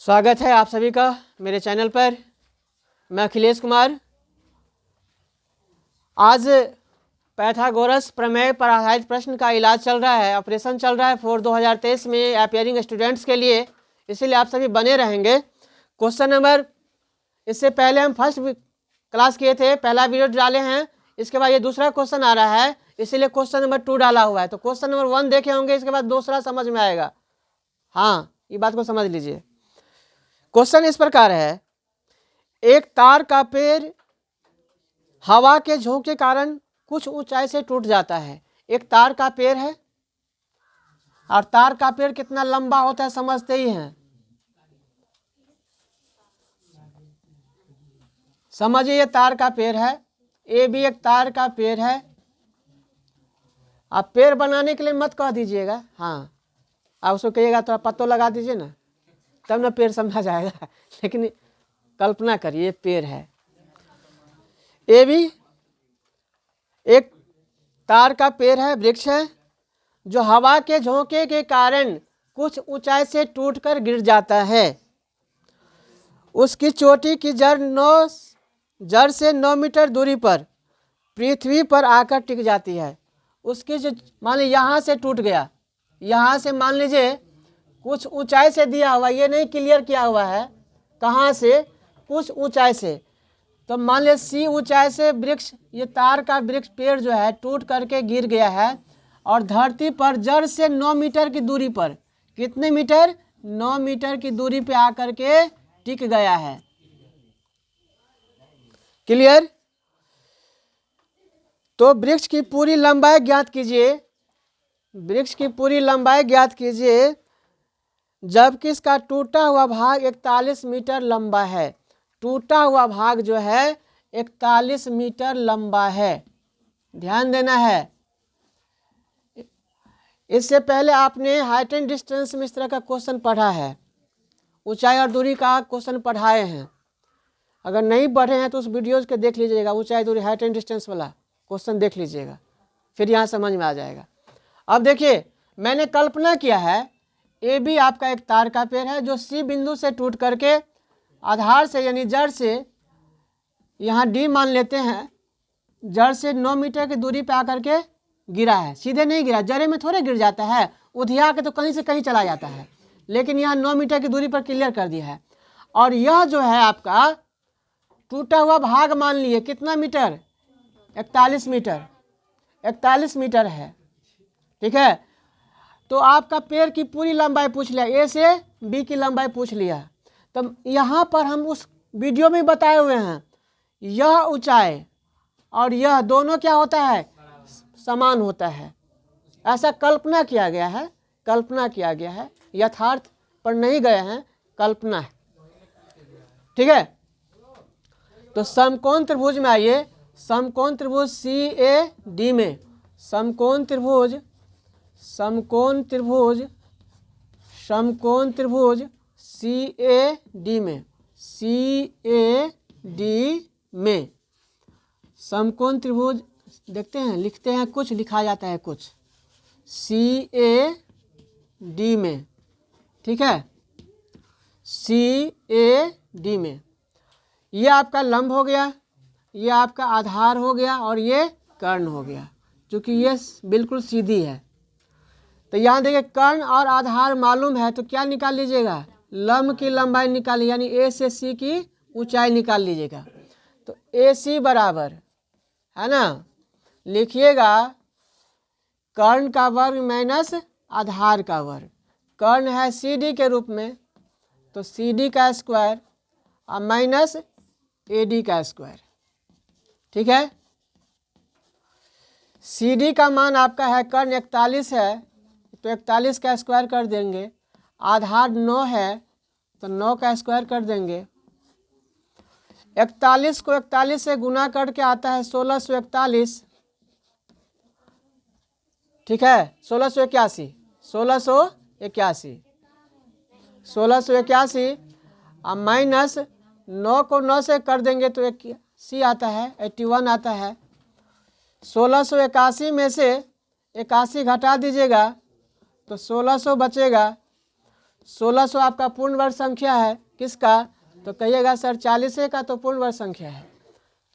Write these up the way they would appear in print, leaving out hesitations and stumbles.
स्वागत है आप सभी का मेरे चैनल पर। मैं अखिलेश कुमार। आज पाइथागोरस प्रमेय पर आधारित प्रश्न का इलाज चल रहा है, ऑपरेशन चल रहा है फॉर 2023 में अपियरिंग स्टूडेंट्स के लिए, इसीलिए आप सभी बने रहेंगे। क्वेश्चन नंबर, इससे पहले हम फर्स्ट क्लास किए थे, पहला वीडियो डाले हैं, इसके बाद ये दूसरा क्वेश्चन आ रहा है, इसीलिए क्वेश्चन नंबर 2 डाला हुआ है। तो क्वेश्चन नंबर 1 देखे होंगे, इसके बाद दूसरा समझ में आएगा। हाँ, ये बात को समझ लीजिए। क्वेश्चन इस प्रकार है, एक तार का पेड़ हवा के झोंके के कारण कुछ ऊंचाई से टूट जाता है। एक तार का पेड़ है और तार का पेड़ कितना लंबा होता है समझते ही हैं। समझिए, ये तार का पेड़ है, ये भी एक तार का पेड़ है। आप पेड़ बनाने के लिए मत कह दीजिएगा, हाँ आप उसको कहिएगा तो पत्तों लगा दीजिए ना, तब ना पेड़ समझा जाएगा। लेकिन कल्पना करिए पेड़ है। ये भी एक तार का पेड़ है, वृक्ष है, जो हवा के झोंके के कारण कुछ ऊंचाई से टूटकर गिर जाता है। उसकी चोटी की जड़ से 9 मीटर दूरी पर पृथ्वी पर आकर टिक जाती है। उसकी जो मान लीजिए यहाँ से टूट गया, यहाँ से मान लीजिए कुछ ऊंचाई से दिया हुआ, ये नहीं क्लियर किया हुआ है कहाँ से, कुछ ऊंचाई से। तो मान लीजिए सी ऊंचाई से वृक्ष, ये तार का वृक्ष पेड़ जो है टूट करके गिर गया है और धरती पर जड़ से 9 मीटर की दूरी पर, कितने मीटर, 9 मीटर की दूरी पे आकर के टिक गया है। क्लियर? तो वृक्ष की पूरी लंबाई ज्ञात कीजिए, वृक्ष की पूरी लंबाई ज्ञात कीजिए, जबकि इसका टूटा हुआ भाग 41 मीटर लंबा है। टूटा हुआ भाग जो है 41 मीटर लंबा है, ध्यान देना है। इससे पहले आपने हाइट एंड डिस्टेंस में इस तरह का क्वेश्चन पढ़ा है, ऊंचाई और दूरी का क्वेश्चन पढ़ाए हैं। अगर नहीं पढ़े हैं तो उस वीडियोज़ के देख लीजिएगा, ऊंचाई दूरी हाइट एंड डिस्टेंस वाला क्वेश्चन देख लीजिएगा, फिर यहाँ समझ में आ जाएगा। अब देखिए, मैंने कल्पना किया है, ये भी आपका एक तार का पेड़ है जो सी बिंदु से टूट करके आधार से यानी जड़ से, यहाँ डी मान लेते हैं, जड़ से 9 मीटर की दूरी पे आकर के गिरा है। सीधे नहीं गिरा, जड़े में थोड़े गिर जाता है, उधिया के तो कहीं से कहीं चला जाता है, लेकिन यहाँ 9 मीटर की दूरी पर क्लियर कर दिया है। और यह जो है आपका टूटा हुआ भाग मान लिए कितना मीटर, 41 मीटर, 41 मीटर है। ठीक है, तो आपका पेड़ की पूरी लंबाई पूछ लिया, ए से बी की लंबाई पूछ लिया। तो यहाँ पर हम उस वीडियो में बताए हुए हैं, यह ऊंचाई और यह दोनों क्या होता है, समान होता है। ऐसा कल्पना किया गया है, कल्पना किया गया है, यथार्थ पर नहीं गए हैं, कल्पना है। ठीक है, तो समकोण त्रिभुज में आइए, समकोण त्रिभुज सी ए डी में, समकोण त्रिभुज, समकोण त्रिभुज, समकोण त्रिभुज सी ए डी में, सी ए डी में समकोण त्रिभुज देखते हैं, लिखते हैं, कुछ लिखा जाता है कुछ, सी ए डी में। ठीक है, सी ए डी में ये आपका लंब हो गया, ये आपका आधार हो गया और ये कर्ण हो गया, क्योंकि ये बिल्कुल सीधी है। तो यहाँ देखिए कर्ण और आधार मालूम है, तो क्या निकाल लीजिएगा, लंब की लंबाई निकालिए, यानी ए से सी की ऊंचाई निकाल लीजिएगा। तो ए सी बराबर है ना, लिखिएगा कर्ण का वर्ग माइनस आधार का वर्ग। कर्ण है सी डी के रूप में, तो सी डी का स्क्वायर और माइनस ए डी का स्क्वायर। ठीक है, सी डी का मान आपका है, कर्ण 41 है तो 41 का स्क्वायर कर देंगे, आधार 9 है तो 9 का स्क्वायर कर देंगे। 41 को 41 से गुना करके आता है 1641। ठीक है, 1681, 1681, 1681 और माइनस 9 को 9 से कर देंगे तो 81 आता है, 81 आता है। 1681 में से 81 घटा दीजिएगा तो 1600 बचेगा। 1600 आपका पूर्ण वर्ग संख्या है, किसका? तो कहिएगा सर 40 का तो पूर्ण वर्ग संख्या है।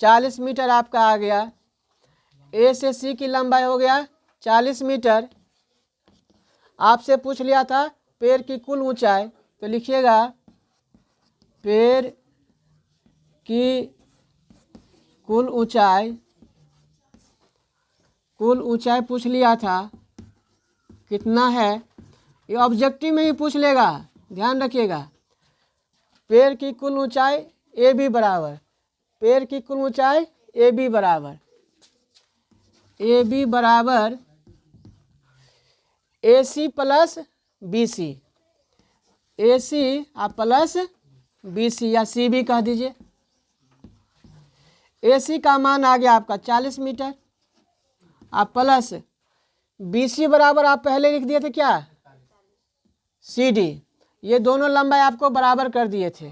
40 मीटर आपका आ गया। ए से सी की लंबाई हो गया 40 मीटर। आपसे पूछ लिया था पेड़ की कुल ऊंचाई, तो लिखिएगा पेड़ की कुल ऊंचाई पूछ लिया था कितना है। ये ऑब्जेक्टिव में ही पूछ लेगा, ध्यान रखिएगा। पेड़ की कुल ऊंचाई ए बी बराबर, पेड़ की कुल ऊंचाई ए बी बराबर ए सी प्लस बी सी, ए सी आप प्लस बी सी या सी बी कह दीजिए। ए सी का मान आ गया आपका 40 मीटर, आप प्लस बी सी बराबर आप पहले लिख दिए थे क्या? C D. ये दोनों लंबाई आपको बराबर कर दिए थे,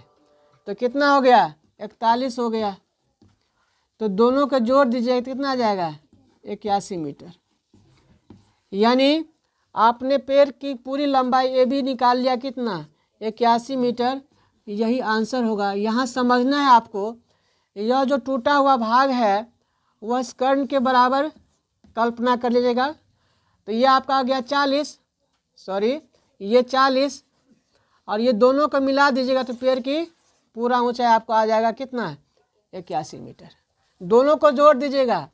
तो कितना हो गया? 41 हो गया। तो दोनों को जोड़ दीजिए, कितना आ जाएगा? 81 मीटर। यानी आपने पेड़ की पूरी लंबाई ए बी निकाल लिया, कितना? 81 मीटर। यही आंसर होगा। यहाँ समझना है आपको, यह जो टूटा हुआ भाग है वह इस कर्ण के बराबर कल्पना कर लीजिएगा। तो ये आपका आ गया 40, सॉरी ये 40, और ये दोनों को मिला दीजिएगा तो पेड़ की पूरा ऊंचाई आपको आ जाएगा कितना? 81 मीटर। दोनों को जोड़ दीजिएगा,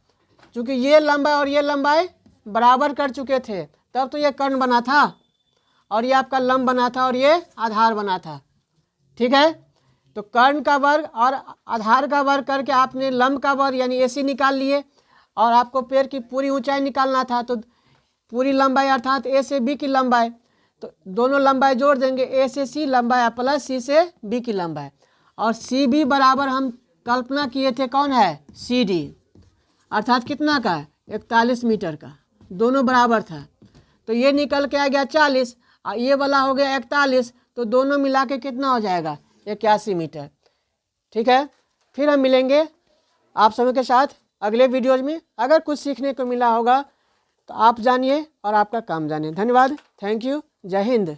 क्योंकि ये लंबाई और ये लंबाई बराबर कर चुके थे, तब तो ये कर्ण बना था और ये आपका लंब बना था और ये आधार बना था। ठीक है, तो कर्ण का वर्ग और आधार का वर्ग करके आपने लंब का वर्ग यानी AC निकाल लिए, और आपको पेड़ की पूरी ऊंचाई निकालना था, तो पूरी लंबाई अर्थात A से B की लंबाई, तो दोनों लंबाई जोड़ देंगे, A से C लंबाई प्लस C से B की लंबाई, और CB बराबर हम कल्पना किए थे कौन है? CD, अर्थात कितना का? 41 मीटर का, दोनों बराबर था। तो ये निकल के आ गया 40 और ये वाला हो गया 41, तो दोनों मिला के कितना हो जाएगा? 81 मीटर। ठीक है, फिर हम मिलेंगे आप सभी के साथ अगले वीडियोज में। अगर कुछ सीखने को मिला होगा तो आप जानिए और आपका काम जानिए। धन्यवाद, थैंक यू, जय हिंद।